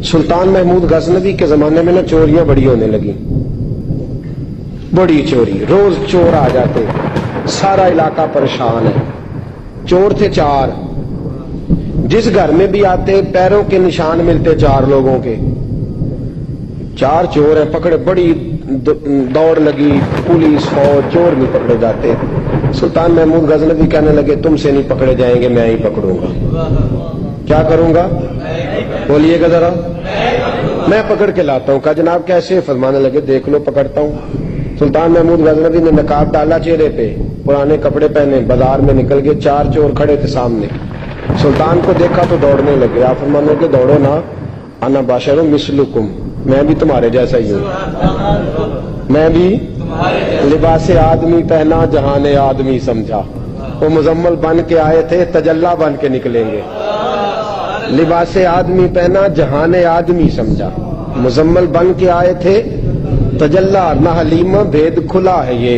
सुल्तान महमूद गजनवी के जमाने में ना चोरियां बड़ी होने लगी, बड़ी चोरी, रोज चोर आ जाते, सारा इलाका परेशान है। चोर थे 4, जिस घर में भी आते पैरों के निशान मिलते 4 लोगों के। 4 चोर है, पकड़े, बड़ी दौड़ लगी, पुलिस फौज, चोर भी पकड़े जाते। सुल्तान महमूद गजनवी कहने लगे तुमसे नहीं पकड़े जाएंगे, मैं ही पकड़ूंगा। क्या करूंगा बोलिएगा जरा, मैं पकड़ के लाता हूं। कहा जनाब कैसे? फरमाने लगे देख लो पकड़ता हूं। सुल्तान महमूद गजनवी ने नकाब डाला चेहरे पे, पुराने कपड़े पहने, बाजार में निकल गए। 4 चोर खड़े थे सामने। सुल्तान को देखा तो दौड़ने लगे। आप फरमाने लगे दौड़ो ना, अना बाशरुम मिसलुकुम, मैं भी तुम्हारे जैसा ही हूं, मैं भी लिबासे आदमी पहना जहाने आदमी समझा। वो मुजम्मल बन के आए थे, तजल्ला बन के निकलेंगे। लिबासे आदमी पहना जहाने आदमी समझा, मुजम्मल बन के आए थे, तजल्ला न हलीमा भेद खुला है ये,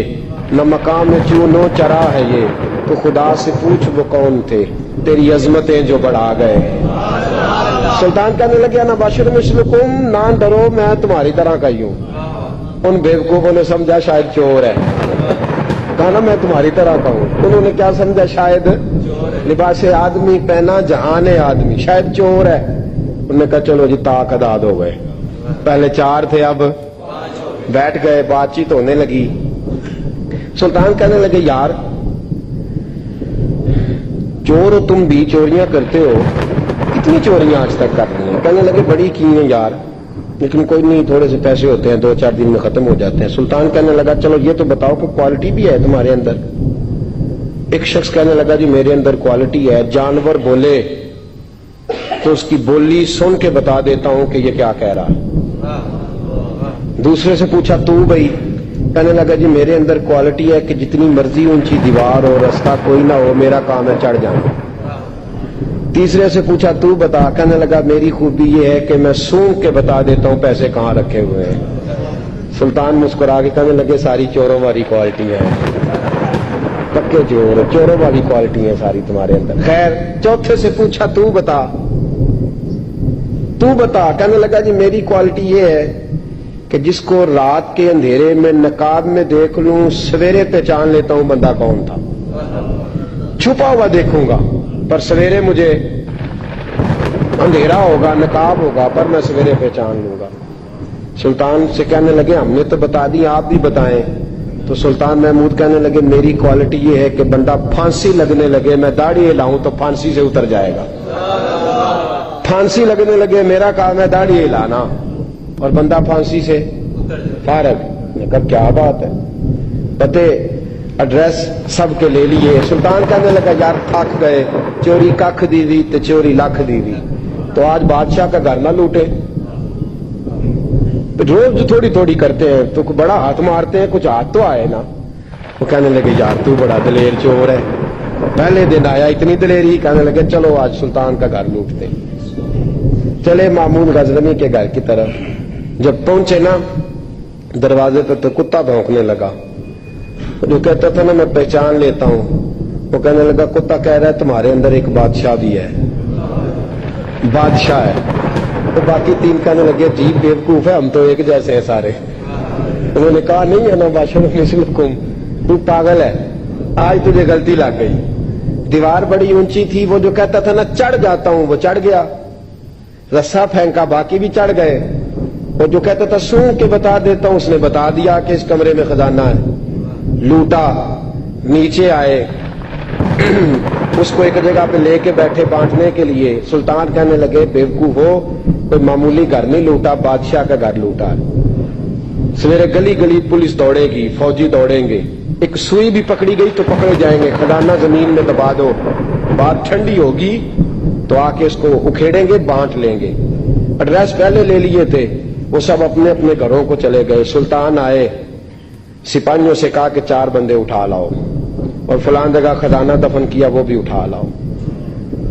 न मकाम चूनो चरा है ये, तो खुदा से पूछ वो कौन थे, तेरी अजमतें जो बढ़ा गए। सुल्तान कहने लगे ना बाशिर मिस्लुकुम, ना डरो मैं तुम्हारी तरह का ही हूं। उन बेवकूफों ने समझा शायद चोर है, कहा ना मैं तुम्हारी तरह का हूं। उन्होंने क्या समझा? शायद लिबासे आदमी पहना जहाने आदमी, शायद चोर है। उन्होंने कहा चलो जी ताक अदाद हो गए। पहले 4 थे, अब बैठ गए, बातचीत होने लगी। सुल्तान कहने लगे यार चोर हो तुम भी, चोरियां करते हो, कितनी चोरियां आज तक कर ली हैं? कहने लगे बड़ी की हैं यार, लेकिन कोई नहीं, थोड़े से पैसे होते हैं, 2-4 दिन में खत्म हो जाते हैं। सुल्तान कहने लगा चलो ये तो बताओ कि क्वालिटी भी है तुम्हारे अंदर। एक शख्स कहने लगा जी मेरे अंदर क्वालिटी है, जानवर बोले तो उसकी बोली सुन के बता देता हूं कि ये क्या कह रहा है। दूसरे से पूछा तू भाई? कहने लगा जी मेरे अंदर क्वालिटी है कि जितनी मर्जी ऊंची दीवार हो, रास्ता कोई ना हो, मेरा काम है चढ़ जाना। तीसरे से पूछा तू बता? कहने लगा मेरी खूबी ये है कि मैं सूंघ के बता देता हूं पैसे कहां रखे हुए हैं। सुल्तान मुस्कुरा के कहने लगे सारी चोरों वाली क्वालिटी है, पक्के चोर, चोरों वाली क्वालिटी है सारी तुम्हारे अंदर। खैर चौथे से पूछा तू बता, तू बता? कहने लगा जी मेरी क्वालिटी ये है कि जिसको रात के अंधेरे में नकाब में देख लूं, सवेरे पहचान लेता हूं बंदा कौन था। छुपा हुआ देखूंगा पर सवेरे मुझे अंधेरा होगा, नकाब होगा, पर मैं सवेरे पहचान लूंगा। सुल्तान से कहने लगे हमने तो बता दी, आप भी बताएं। तो सुल्तान महमूद कहने लगे मेरी क्वालिटी ये है कि बंदा फांसी लगने लगे, मैं दाढ़ी हिलाऊं तो फांसी से उतर जाएगा। फांसी लगने लगे, मेरा काम है दाढ़ी हिलाना, और बंदा फांसी से फारग। मैं कहा क्या बात है, पते एड्रेस सबके ले लिए। सुल्तान कहने लगा यार थक गए, चोरी कख दीवी तो चोरी लख दीवी, तो आज बादशाह का घर ना लूटे। रोज थोड़ी थोड़ी करते हैं तो बड़ा हाथ मारते हैं, कुछ हाथ तो आए ना। वो कहने लगे यार तू बड़ा दलेर चोर है, पहले दिन आया इतनी दलेरी। कहने लगे चलो आज सुल्तान का घर लूटते। चले मामून गजनवी के घर की तरफ। जब पहुंचे ना दरवाजे पर तो कुत्ता भौंकने लगा। जो कहता था ना मैं पहचान लेता हूं, वो कहने लगा कुत्ता कह रहा है तुम्हारे अंदर एक बादशाह भी है, बादशाह है। तो बाकी 3 कहने लगे जी बेवकूफ है, हम तो एक जैसे हैं सारे। उन्होंने कहा नहीं है ना बादशाह मिसलुकुम, तू पागल है, आज तुझे गलती लग गई। दीवार बड़ी ऊंची थी, वो जो कहता था ना चढ़ जाता हूं वो चढ़ गया, रस्सा फेंका बाकी भी चढ़ गए। वो जो कहता था सूंघ के बता देता हूं, उसने बता दिया कि इस कमरे में खजाना है। लूटा, नीचे आए, उसको एक जगह पे लेके बैठे बांटने के लिए। सुल्तान कहने लगे बेवकूफ हो, कोई मामूली घर नहीं लूटा, बादशाह का घर लूटा। सवेरे गली गली पुलिस दौड़ेगी, फौजी दौड़ेंगे, एक सुई भी पकड़ी गई तो पकड़े जाएंगे, खजाना जमीन में दबा दो, बात ठंडी होगी तो आके इसको उखेड़ेंगे, बांट लेंगे। एड्रेस पहले ले लिए थे, वो सब अपने अपने घरों को चले गए। सुल्तान आए, सिपाहियों से कहा कि 4 बंदे उठा लाओ, और फलां जगह खजाना दफन किया वो भी उठा लाओ।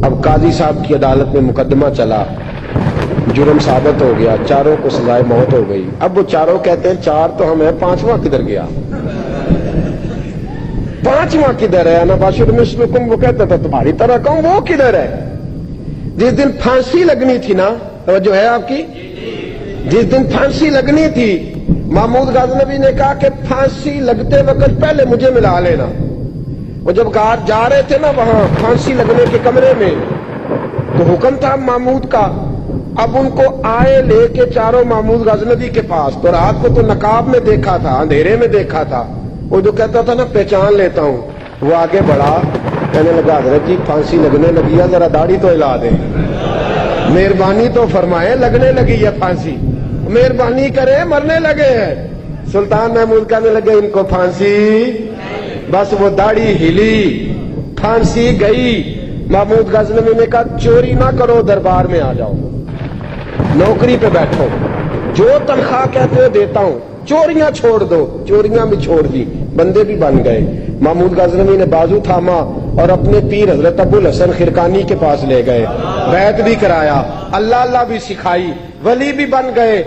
अब काजी साहब की अदालत में मुकदमा चला, जुर्म साबित हो गया, 4 को सजाए मौत हो गई। अब वो 4 कहते हैं 4 तो हम है, 5वां किधर गया? 5वां किधर है? ना बाशिर मिस्लुकुम, वो कहता था तुम्हारी तरह कहूं, वो किधर है? जिस दिन फांसी लगनी थी ना توجہ ہے آپ کی؟ جس دن پھانسی لگنی تھی محمود غزنوی نے کہا کہ پھانسی لگتے وقت پہلے مجھے ملا لینا. وہ جب جا رہے تھے نا وہاں پھانسی لگنے کے کمرے میں تو حکم تھا محمود کا. اب ان کو آئے لے کے چاروں محمود غزنوی کے پاس. تو رات کو تو نقاب میں دیکھا تھا, اندھیرے میں دیکھا تھا. وہ جو کہتا تھا نا پہچان لیتا ہوں, وہ آگے بڑھا, کہنے لگا حضرت جی پھانسی لگنے لگی ہے, ذرا داڑھی تو ہلا دیں, مہربانی تو فرمائے, لگنے لگی ہے پھانسی, مہربانی کرے, مرنے لگے ہیں. سلطان محمود کہنے لگے ان کو پھانسی, بس وہ داڑھی ہلی, پھانسی گئی. محمود غزنوی نے کہا چوری نہ کرو, دربار میں آ جاؤ, نوکری پہ بیٹھو, جو تنخواہ کہتے ہو دیتا ہوں, چوریاں چھوڑ دو. چوریاں بھی چھوڑ دی, بندے بھی بن گئے. محمود غزنوی نے بازو تھاما اور اپنے پیر حضرت ابو الحسن خرقانی کے پاس لے گئے, بیعت بھی کرایا, اللہ اللہ بھی سکھائی, ولی بھی بن گئے.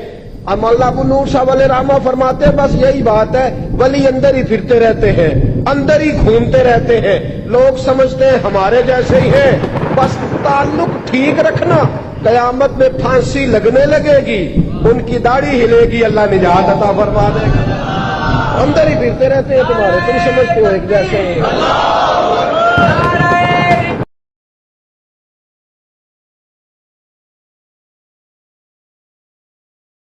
اب مولانا ابو نور صاحب علیہ رحمہ فرماتے ہیں بس یہی بات ہے, ولی اندر ہی پھرتے رہتے ہیں, اندر ہی گھومتے رہتے ہیں, لوگ سمجھتے ہیں ہمارے جیسے ہی ہیں. بس تعلق ٹھیک رکھنا, قیامت میں پھانسی لگنے لگے گی, ان کی داڑھی ہلے گی, اللہ نجات عطا فرما دے گا. اندر ہی پھرتے رہتے ہیں تمہارے, تم سمجھتے ہو ایک جیسے ہیں.